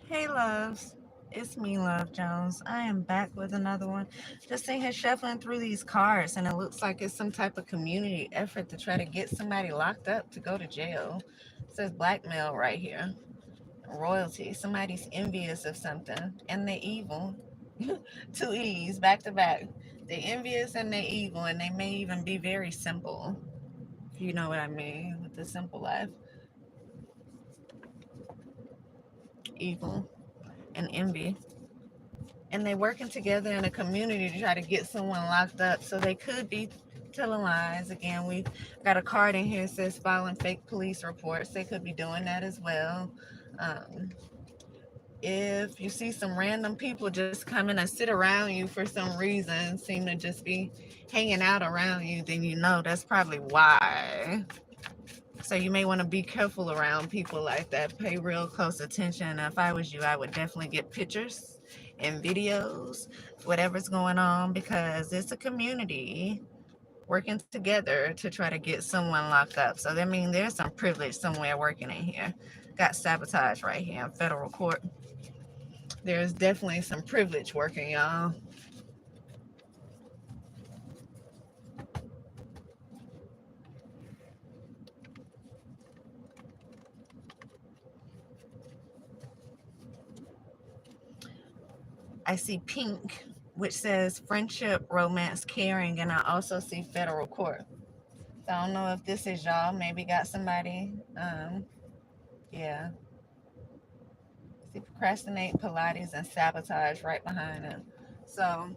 Hey loves, it's me, Love Jones. I am back with another one. Just sitting here shuffling through these cards, and it looks like it's some type of community effort to try to get somebody locked up to go to jail. It says blackmail right here. Royalty. Somebody's envious of something, and they're evil. Two E's back to back. They're envious and they're evil, and they may even be very simple. If you know what I mean with the simple life. Evil and envy. And they working together in a community to try to get someone locked up. So they could be telling lies. Again, we got a card in here that says filing fake police reports. They could be doing that as well. Um, if you see some random people just coming to sit around you for some reason, seem to just be hanging out around you, then you know that's probably why. So you may want to be careful around people like that. Pay real close attention. If I was you, I would definitely get pictures and videos, whatever's going on, because it's a community working together to try to get someone locked up. So that means there's some privilege somewhere working in here. Got sabotage right here in federal court. There's definitely some privilege working, y'all. I see pink, which says friendship, romance, caring, and I also see federal court. So I don't know if this is y'all. Maybe got somebody. Yeah. See, procrastinate, Pilates, and sabotage right behind it. So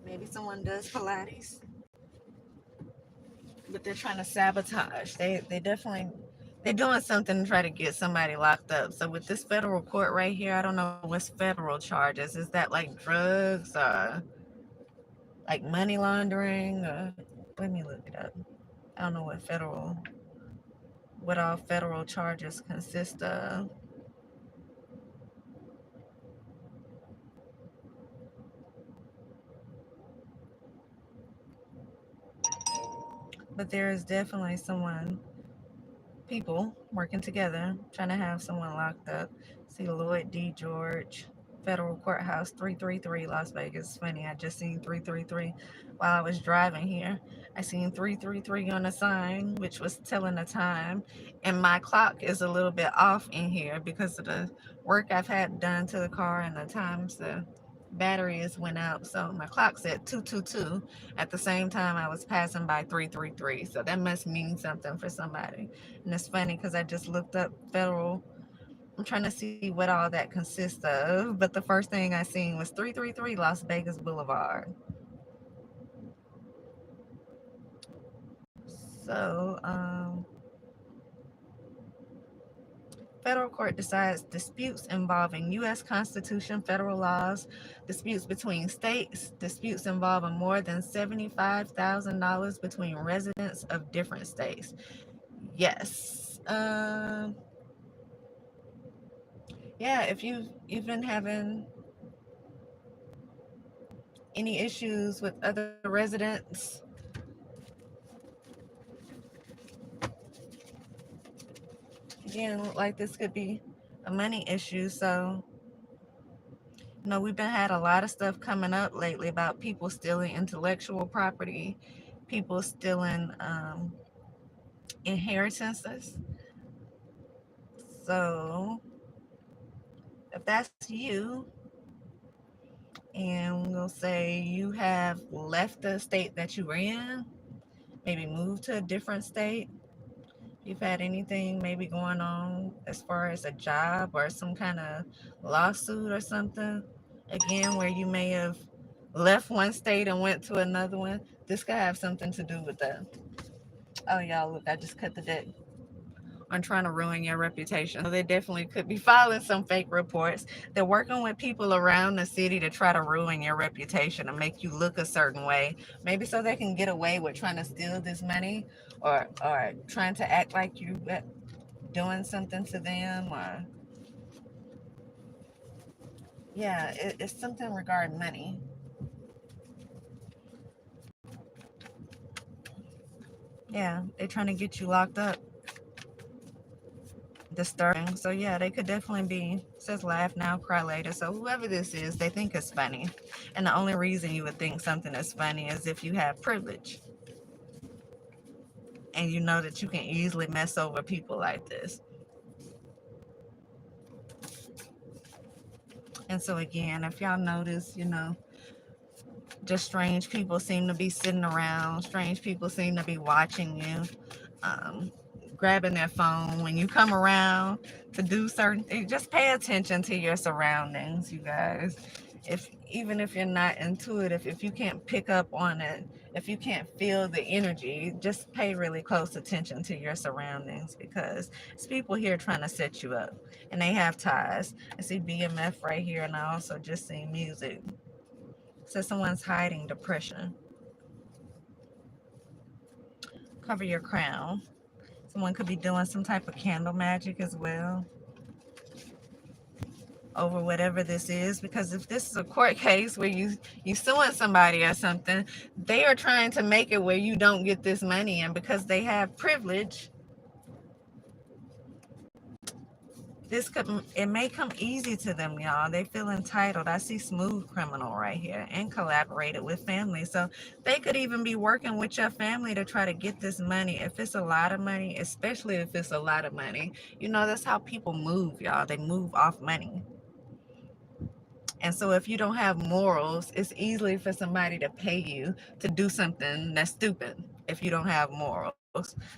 maybe someone does Pilates, but they're trying to sabotage. They definitely they're doing something to try to get somebody locked up. So with this federal court right here, I don't know what's federal charges. Is that like drugs, like money laundering? Let me look it up. I don't know what all federal charges consist of. But there is definitely people working together, trying to have someone locked up. See Lloyd D. George, Federal Courthouse 333, Las Vegas. Funny, I just seen 333 while I was driving here. I seen 333 on the sign, which was telling the time. And my clock is a little bit off in here because of the work I've had done to the car and the times the batteries went out. So my clock said 222 at the same time I was passing by 333. So that must mean something for somebody. And it's funny because I just looked up federal. I'm trying to see what all that consists of. But the first thing I seen was 333 Las Vegas Boulevard. So, federal court decides disputes involving U.S. Constitution, federal laws, disputes between states, disputes involving more than $75,000 between residents of different states. Yes. Yeah, if you've been having any issues with other residents, again, look like this could be a money issue. So, we've been had a lot of stuff coming up lately about people stealing intellectual property, people stealing inheritances. So, if that's you, and we'll say you have left the state that you were in, maybe moved to a different state, you've had anything maybe going on as far as a job or some kind of lawsuit or something, again, where you may have left one state and went to another one, this could have something to do with that. Oh, y'all, look, I just cut the deck on trying to ruin your reputation. So they definitely could be filing some fake reports. They're working with people around the city to try to ruin your reputation and make you look a certain way. Maybe so they can get away with trying to steal this money, or trying to act like you doing something to them, or yeah, it's something regarding money. Yeah, they're trying to get you locked up. disturbing. So yeah, they could definitely be, says laugh now, cry later. So whoever this is, they think it's funny. And the only reason you would think something is funny is if you have privilege. And you know that you can easily mess over people like this. And so again, if y'all notice, just strange people seem to be sitting around. Strange people seem to be watching you, um, grabbing their phone when you come around to do certain things. Just pay attention to your surroundings, you guys. Even if you're not intuitive, if you can't pick up on it, if you can't feel the energy, just pay really close attention to your surroundings, because it's people here trying to set you up, and they have ties. I see BMF right here, and I also just see music. So someone's hiding depression. Cover your crown. Someone could be doing some type of candle magic as well over whatever this is, because if this is a court case where you suing somebody or something, they are trying to make it where you don't get this money, and because they have privilege, it may come easy to them, y'all. They feel entitled. I see smooth criminal right here, and collaborated with family. So they could even be working with your family to try to get this money. If it's a lot of money, especially if it's a lot of money, that's how people move, y'all. They move off money. And so if you don't have morals, it's easy for somebody to pay you to do something that's stupid if you don't have morals.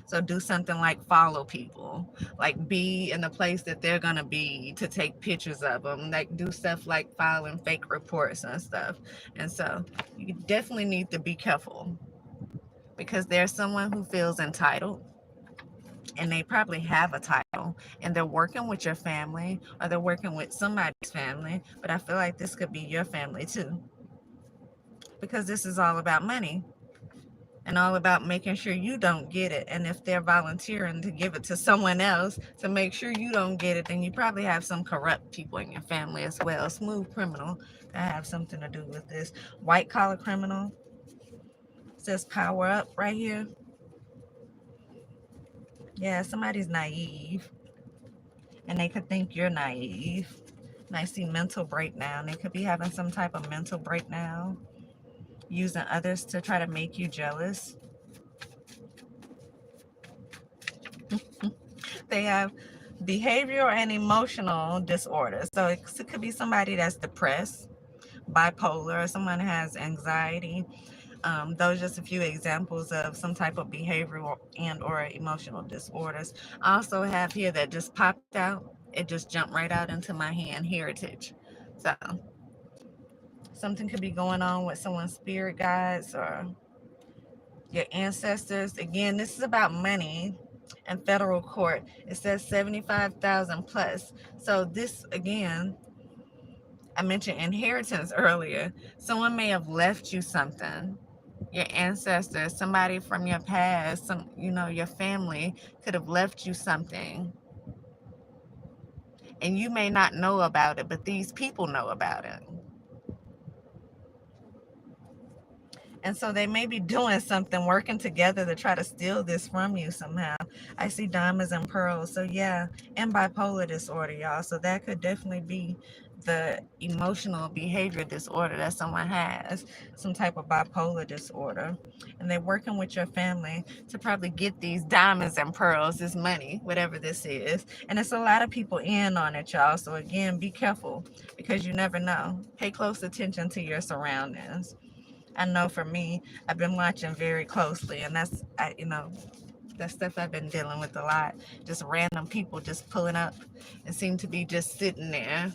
So do something like follow people, like be in the place that they're going to be to take pictures of them, like do stuff like filing fake reports and stuff. And so you definitely need to be careful, because there's someone who feels entitled, and they probably have a title, and they're working with your family, or they're working with somebody's family. But I feel like this could be your family too, because this is all about money and all about making sure you don't get it. And if they're volunteering to give it to someone else to make sure you don't get it, then you probably have some corrupt people in your family as well. Smooth criminal that have something to do with this. White collar criminal says power up right here. Yeah, somebody's naive, and they could think you're naive. And I see mental breakdown. They could be having some type of mental breakdown, using others to try to make you jealous. They have behavioral and emotional disorders. So it could be somebody that's depressed, bipolar, or someone has anxiety. Those are just a few examples of some type of behavioral and or emotional disorders. I also have here that just popped out. It just jumped right out into my hand, heritage. So something could be going on with someone's spirit guides or your ancestors. Again, this is about money and federal court. It says 75,000 plus. So this, again, I mentioned inheritance earlier. Someone may have left you something. Your ancestors, somebody from your past, your family could have left you something. And you may not know about it, but these people know about it. And so they may be doing something, working together to try to steal this from you somehow. I see diamonds and pearls. So yeah, and bipolar disorder, y'all. So that could definitely be the emotional behavior disorder that someone has, some type of bipolar disorder. And they're working with your family to probably get these diamonds and pearls, this money, whatever this is. And it's a lot of people in on it, y'all. So again, be careful, because you never know. Pay close attention to your surroundings. I know for me, I've been watching very closely, and that's stuff I've been dealing with a lot. Just random people just pulling up and seem to be just sitting there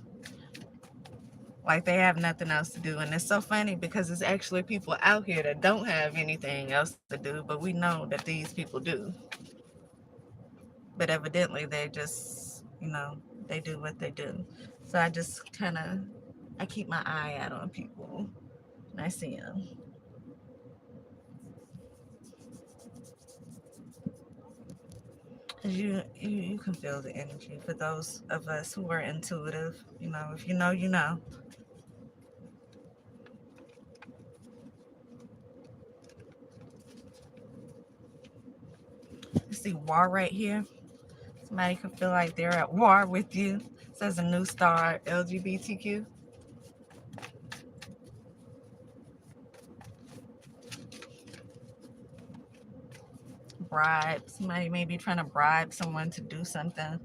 like they have nothing else to do. And it's so funny, because it's actually people out here that don't have anything else to do, but we know that these people do. But evidently they just, they do what they do. So I just I keep my eye out on people, and I see them. You can feel the energy. For those of us who are intuitive, if you know, you know. You see war right here. Somebody could feel like they're at war with you. Says a new star, LGBTQ. Bribe. Somebody may be trying to bribe someone to do something.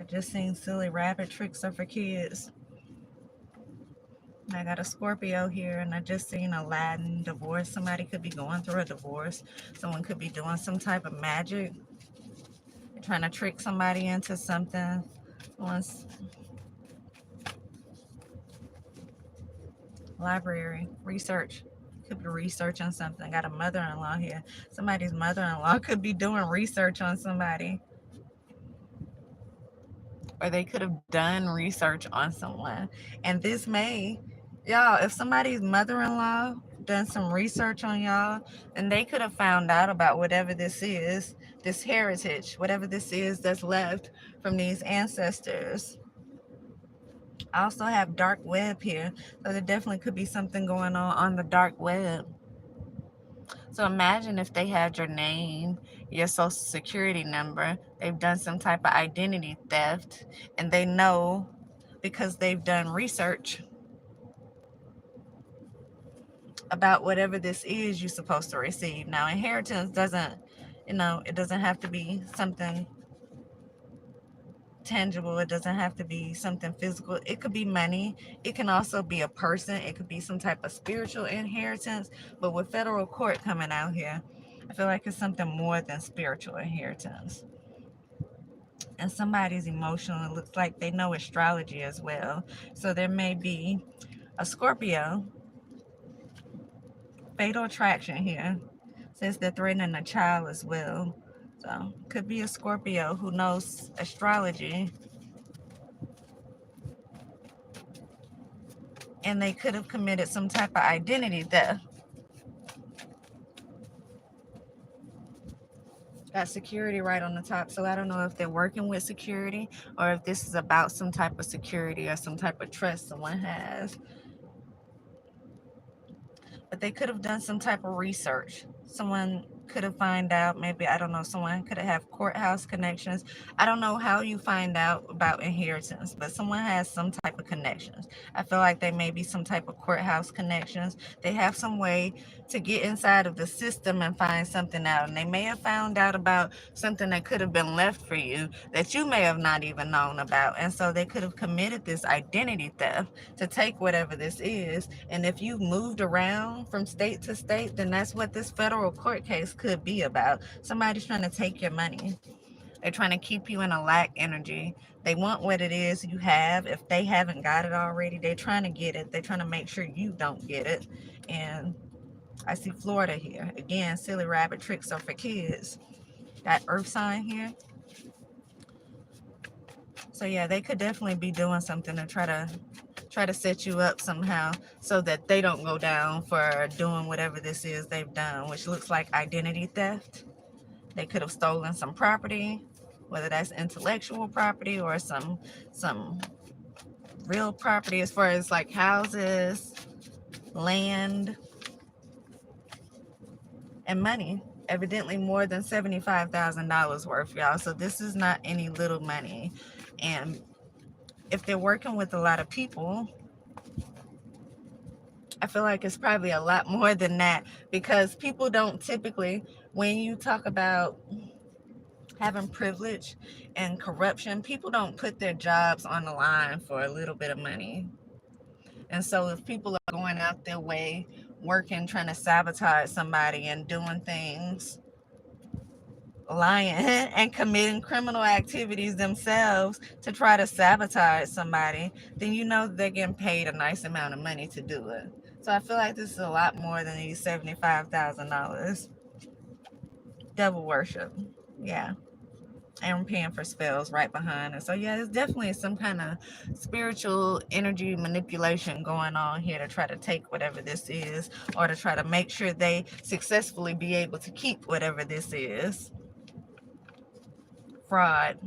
I just seen silly rabbit tricks are for kids. I got a Scorpio here, and I just seen Aladdin divorce. Somebody could be going through a divorce. Someone could be doing some type of magic, trying to trick somebody into something. Once library research, could be researching something. Got a mother-in-law here. Somebody's mother-in-law could be doing research on somebody, or they could have done research on someone. And this may, y'all, if somebody's mother-in-law done some research on y'all, and they could have found out about whatever this is, this heritage, whatever this is that's left from these ancestors. I also have dark web here, so there definitely could be something going on the dark web. So imagine if they had your name, your social security number, they've done some type of identity theft, and they know because they've done research about whatever this is you're supposed to receive. Now, inheritance doesn't, it doesn't have to be something tangible. It doesn't have to be something physical. It could be money. It can also be a person. It could be some type of spiritual inheritance. But with federal court coming out here, I feel like it's something more than spiritual inheritance. And somebody's emotional. It looks like they know astrology as well. So there may be a Scorpio. Fatal attraction here. Says they're threatening a child as well. So could be a Scorpio who knows astrology. And they could have committed some type of identity theft. Got security right on the top, so I don't know if they're working with security or if this is about some type of security or some type of trust someone has. But they could have done some type of research. Someone could have find out, maybe, I don't know, someone could have courthouse connections. I don't know how you find out about inheritance, but someone has some type of connections. I feel like they may be some type of courthouse connections. They have some way to get inside of the system and find something out. And they may have found out about something that could have been left for you that you may have not even known about. And so they could have committed this identity theft to take whatever this is. And if you've moved around from state to state, then that's what this federal court case could be about. Somebody's trying to take your money. They're trying to keep you in a lack energy. They want what it is you have. If they haven't got it already, they're trying to get it. They're trying to make sure you don't get it. And I see Florida here. Again, silly rabbit tricks are for kids. Got earth sign here. So yeah, they could definitely be doing something to try to set you up somehow so that they don't go down for doing whatever this is they've done, which looks like identity theft. They could have stolen some property, whether that's intellectual property or some real property as far as like houses, land, and money. Evidently more than $75,000 worth, y'all. So this is not any little money. And if they're working with a lot of people, I feel like it's probably a lot more than that, because people don't typically, when you talk about having privilege and corruption, people don't put their jobs on the line for a little bit of money. And so if people are going out their way, working, trying to sabotage somebody and doing things, lying and committing criminal activities themselves to try to sabotage somebody, then you know they're getting paid a nice amount of money to do it. So I feel like this is a lot more than these $75,000. Devil worship. Yeah. And paying for spells right behind it. So yeah, there's definitely some kind of spiritual energy manipulation going on here to try to take whatever this is, or to try to make sure they successfully be able to keep whatever this is. Fraud.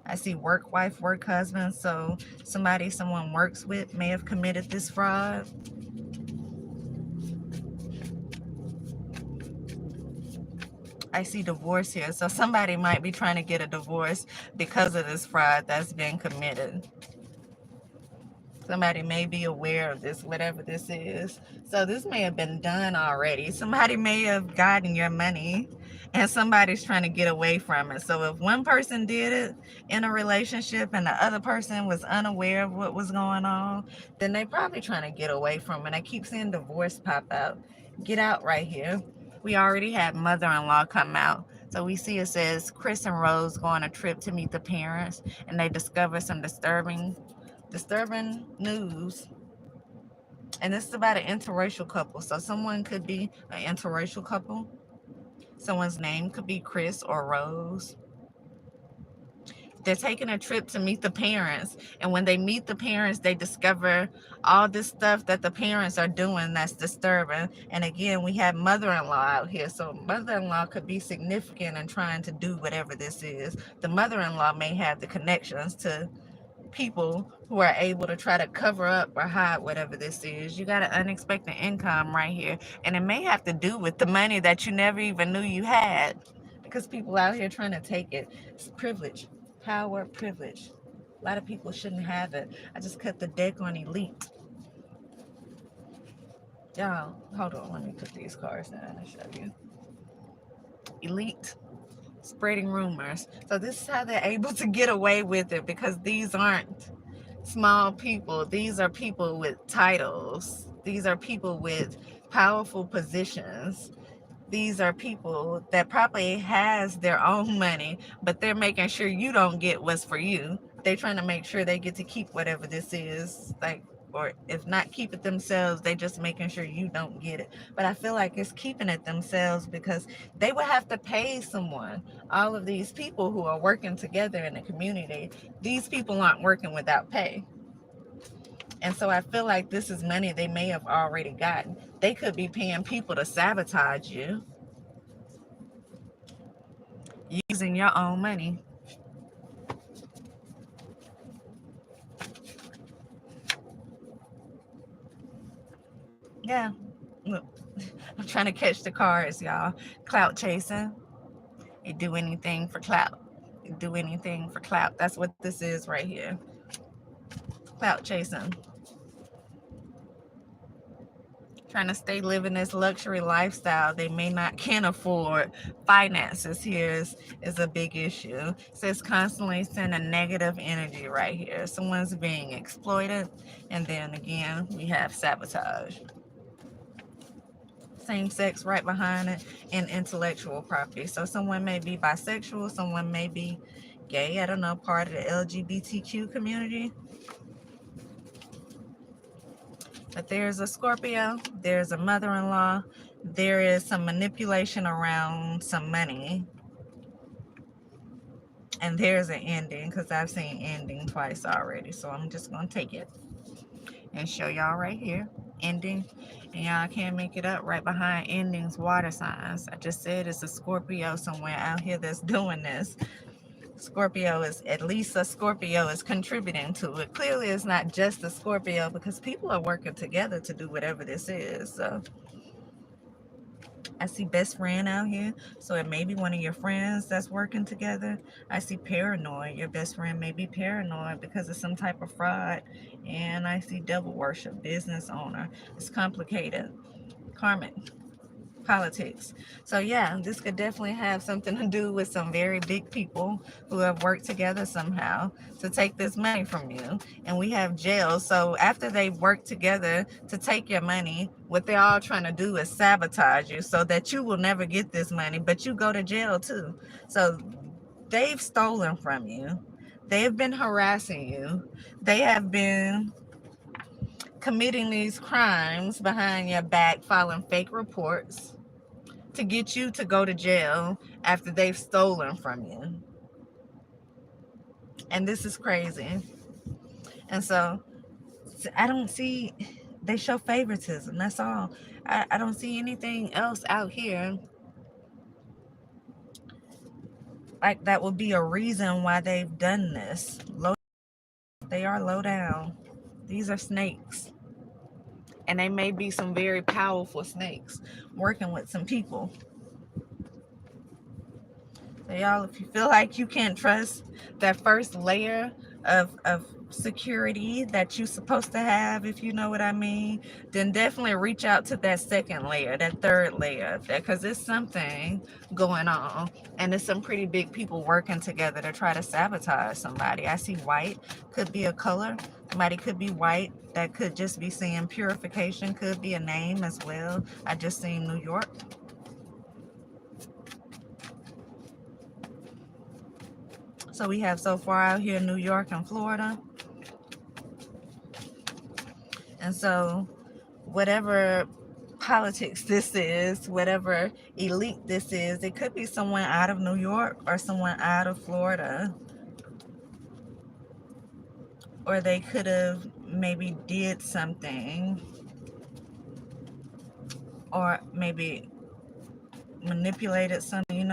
I see work wife, work husband. So somebody someone works with may have committed this fraud. I see divorce here. So somebody might be trying to get a divorce because of this fraud that's been committed. Somebody may be aware of this, whatever this is. So this may have been done already. Somebody may have gotten your money and somebody's trying to get away from it. So if one person did it in a relationship and the other person was unaware of what was going on, then they probably trying to get away from it. I keep seeing divorce pop out. Get out right here. We already had mother-in-law come out. So we see it says Chris and Rose go on a trip to meet the parents, and they discover some disturbing news. And this is about an interracial couple. So someone could be an interracial couple. Someone's name could be Chris or Rose. They're taking a trip to meet the parents. And when they meet the parents, they discover all this stuff that the parents are doing that's disturbing. And again, we have mother-in-law out here. So mother-in-law could be significant in trying to do whatever this is. The mother-in-law may have the connections to people who are able to try to cover up or hide whatever this is. You got an unexpected income right here, and it may have to do with the money that you never even knew you had, because people out here trying to take it. It's privilege, power, privilege. A lot of people shouldn't have it. I just cut the deck on elite. Y'all, hold on, let me put these cards down and show you. Elite, spreading rumors. So this is how they're able to get away with it, because these aren't small people. These are people with titles. These are people with powerful positions. These are people that probably has their own money, but they're making sure you don't get what's for you. They're trying to make sure they get to keep whatever this is, like, or if not keep it themselves, they just making sure you don't get it. But I feel like it's keeping it themselves, because they would have to pay someone. All of these people who are working together in the community, these people aren't working without pay. And so I feel like this is money they may have already gotten. They could be paying people to sabotage you using your own money. Yeah. Look, I'm trying to catch the cards, y'all. Clout chasing. You do anything for clout. You do anything for clout. That's what this is right here. Clout chasing. Trying to stay living this luxury lifestyle they may not can afford. Finances here is a big issue. It says constantly sending negative energy right here. Someone's being exploited. And then again, we have sabotage. Same sex right behind it, and intellectual property. So someone may be bisexual, someone may be gay, I don't know, part of the LGBTQ community. But there's a Scorpio, there's a mother-in-law, there is some manipulation around some money, and there's an ending, because I've seen ending twice already. So I'm just going to take it and show y'all right here. Ending. And y'all can't make it up. Right behind endings, water signs. I just said it's a Scorpio somewhere out here that's doing this. Scorpio is, at least a Scorpio is contributing to it. Clearly it's not just a Scorpio, because people are working together to do whatever this is. So I see best friend out here, so it may be one of your friends that's working together. I see paranoid. Your best friend may be paranoid because of some type of fraud. And I see devil worship, business owner. It's complicated. Karmic. Politics. So yeah, this could definitely have something to do with some very big people who have worked together somehow to take this money from you. And we have jail. So after they've worked together to take your money, what they're all trying to do is sabotage you so that you will never get this money, but you go to jail too. So they've stolen from you. They have been harassing you. They have been committing these crimes behind your back, filing fake reports to get you to go to jail after they've stolen from you. And this is crazy. And so I don't see, they show favoritism, that's all. I don't see anything else out here like that would be a reason why they've done this. They are low down. These are snakes. And they may be some very powerful snakes working with some people. So y'all, if you feel like you can't trust that first layer of security that you're supposed to have, if you know what I mean, then definitely reach out to that second layer, that third layer, because there's something going on, and there's some pretty big people working together to try to sabotage somebody. I see white, could be a color. Somebody could be white. That could just be saying purification, could be a name as well. I just seen New York. So we have so far out here New York and Florida. And so whatever politics this is, whatever elite this is, it could be someone out of New York or someone out of Florida. Or they could have maybe did something, or maybe manipulated something,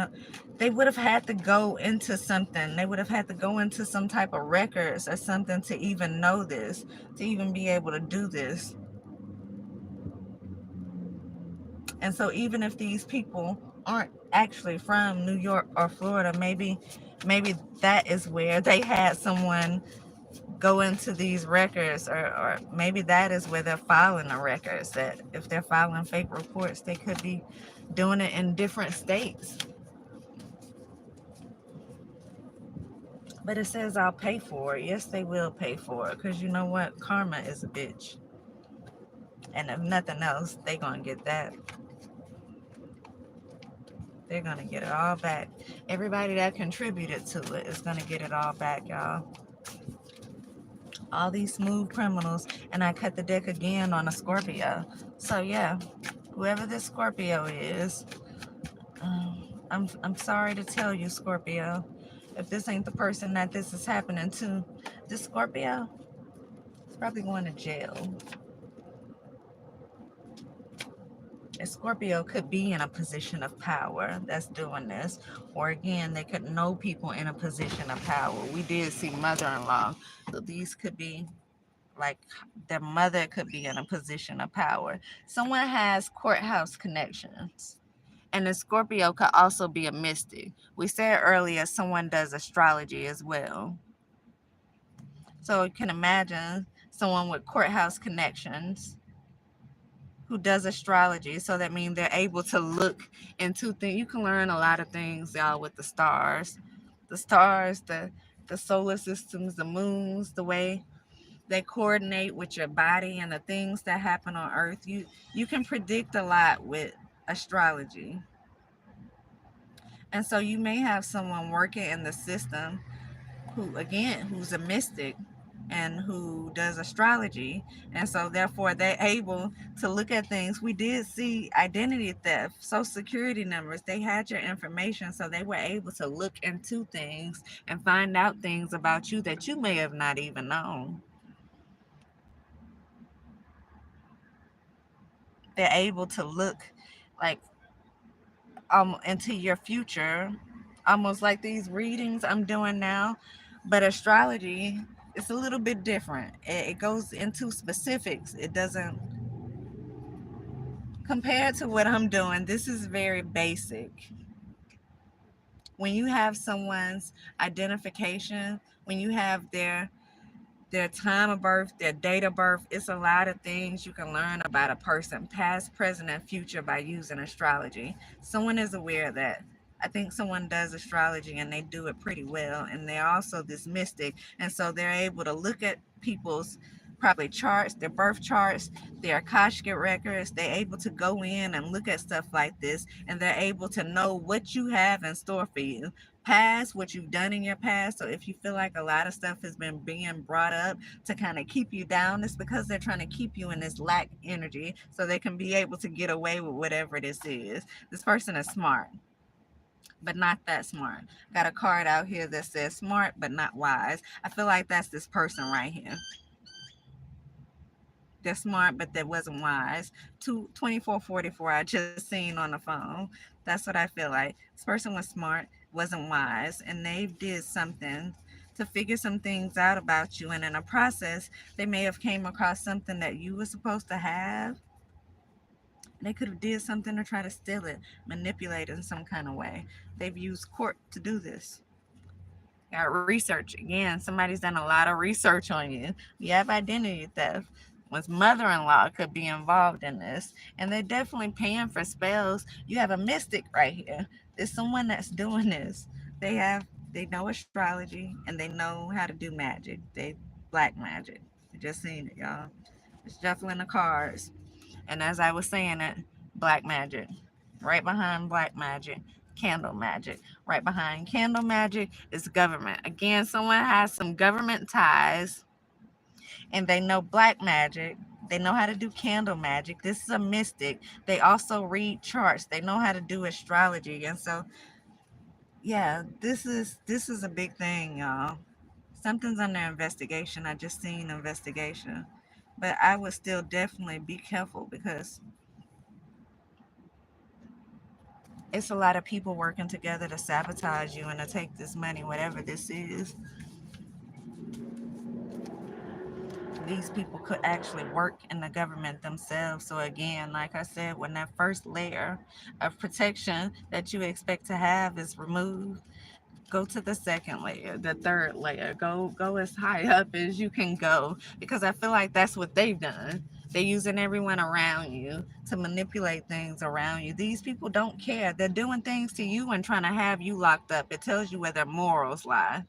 they would have had to go into something. They would have had to go into some type of records or something to even know this, to even be able to do this. And so even if these people aren't actually from New York or Florida, maybe that is where they had someone go into these records, or maybe that is where they're filing the records, that if they're filing fake reports, they could be doing it in different states. But it says I'll pay for it. Yes, they will pay for it, because you know what? Karma is a bitch. And if nothing else, they're going to get that. They're going to get it all back. Everybody that contributed to it is going to get it all back, y'all. All these smooth criminals. And I cut the deck again on a Scorpio. So, yeah, whoever this Scorpio is, I'm sorry to tell you, Scorpio, if this ain't the person that this is happening to, this Scorpio is probably going to jail. A Scorpio could be in a position of power that's doing this. Or again, they could know people in a position of power. We did see mother-in-law. So these could be like their mother could be in a position of power. Someone has courthouse connections. And the Scorpio could also be a mystic. We said earlier someone does astrology as well. So you can imagine someone with courthouse connections who does astrology. So that means they're able to look into things. You can learn a lot of things, y'all, with the stars. The stars, the solar systems, the moons, the way they coordinate with your body and the things that happen on Earth. You can predict a lot with astrology. And so you may have someone working in the system who, again, who's a mystic and who does astrology, and so therefore they're able to look at things. We did see identity theft, social security numbers. They had your information, so they were able to look into things and find out things about you that you may have not even known. They're able to look like into your future, almost like these readings I'm doing now. But astrology, it's a little bit different. It goes into specifics. It doesn't, compared to what I'm doing, this is very basic. When you have someone's identification, when you have their time of birth, their date of birth, it's a lot of things you can learn about a person, past, present, and future, by using astrology. Someone is aware of that. I think someone does astrology and they do it pretty well. And they're also this mystic. And so they're able to look at people's probably charts, their birth charts, their Akashic records. They're able to go in and look at stuff like this. And they're able to know what you have in store for you, past, what you've done in your past. So if you feel like a lot of stuff has been being brought up to kind of keep you down, it's because they're trying to keep you in this lack energy so they can be able to get away with whatever this is. This person is smart, but not that smart. Got a card out here that says smart but not wise. I feel like that's this person right here. They're smart, but they wasn't wise. 2444 I just seen on the phone. That's what I feel like. This person was smart, wasn't wise, and they did something to figure some things out about you. And in a process, they may have came across something that you were supposed to have. They could have did something to try to steal it, manipulate it in some kind of way. They've used court to do this. Got research. Again, somebody's done a lot of research on you. You have identity theft. One's mother-in-law could be involved in this. And they're definitely paying for spells. You have a mystic right here. There's someone that's doing this. They know astrology and they know how to do magic. They black magic. You just seen it, y'all. It's definitely in the cards. And as I was saying it, black magic. Right behind black magic, candle magic. Right behind candle magic is government. Again, someone has some government ties and they know black magic. They know how to do candle magic. This is a mystic. They also read charts. They know how to do astrology. And so, yeah, this is a big thing, y'all. Something's under investigation. I just seen investigation. But I would still definitely be careful because it's a lot of people working together to sabotage you and to take this money, whatever this is. These people could actually work in the government themselves. So again, like I said, when that first layer of protection that you expect to have is removed, go to the second layer, the third layer. Go as high up as you can go, because I feel like that's what they've done. They're using everyone around you to manipulate things around you. These people don't care. They're doing things to you and trying to have you locked up. It tells you where their morals lie.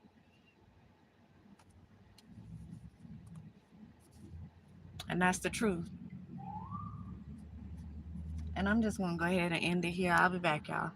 And that's the truth. And I'm just going to go ahead and end it here. I'll be back, y'all.